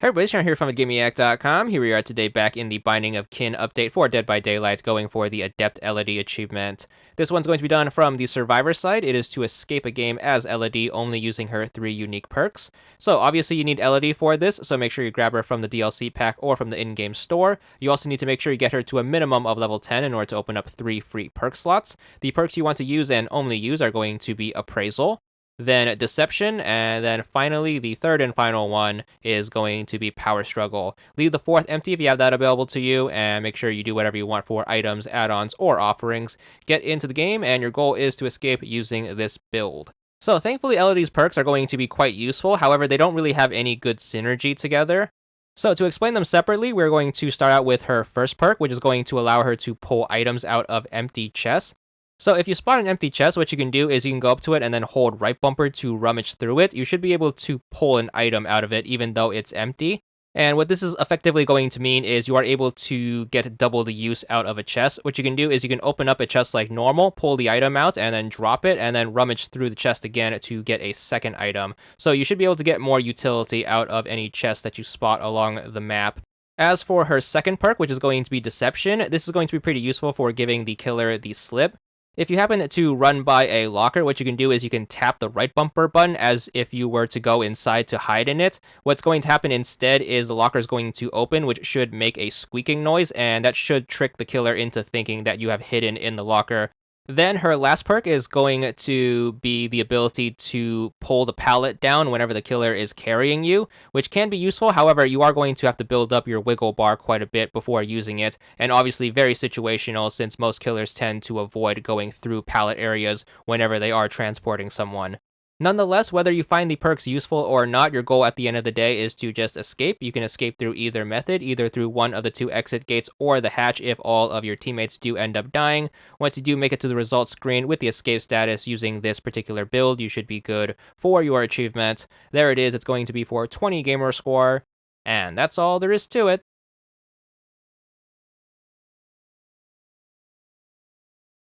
Hey everybody, Sean here from VidGamiac.com. Here we are today back in the Binding of Kin update for Dead by Daylight, going for the Adept Élodie achievement. This one's going to be done from the survivor side. It is to escape a game as Élodie, only using her 3 unique perks. So obviously you need Élodie for this, so make sure you grab her from the DLC pack or from the in-game store. You also need to make sure you get her to a minimum of level 10 in order to open up 3 free perk slots. The perks you want to use and only use are going to be Appraisal, then Deception, and then finally, the third and final one is going to be Power Struggle. Leave the fourth empty if you have that available to you, and make sure you do whatever you want for items, add-ons, or offerings. Get into the game, and your goal is to escape using this build. So thankfully, Elodie's perks are going to be quite useful, however, they don't really have any good synergy together. So to explain them separately, we're going to start out with her first perk, which is going to allow her to pull items out of empty chests. So if you spot an empty chest, what you can do is you can go up to it and then hold right bumper to rummage through it. You should be able to pull an item out of it even though it's empty. And what this is effectively going to mean is you are able to get double the use out of a chest. What you can do is you can open up a chest like normal, pull the item out, and then drop it, and then rummage through the chest again to get a second item. So you should be able to get more utility out of any chest that you spot along the map. As for her second perk, which is going to be Deception, this is going to be pretty useful for giving the killer the slip. If you happen to run by a locker, what you can do is you can tap the right bumper button as if you were to go inside to hide in it. What's going to happen instead is the locker is going to open, which should make a squeaking noise, and that should trick the killer into thinking that you have hidden in the locker. Then her last perk is going to be the ability to pull the pallet down whenever the killer is carrying you, which can be useful. However, you are going to have to build up your wiggle bar quite a bit before using it, and obviously very situational since most killers tend to avoid going through pallet areas whenever they are transporting someone. Nonetheless, whether you find the perks useful or not, your goal at the end of the day is to just escape. You can escape through either method, either through one of the 2 exit gates or the hatch if all of your teammates do end up dying. Once you do make it to the results screen with the escape status using this particular build, you should be good for your achievement. There it is. It's going to be for 20 gamer score, and that's all there is to it.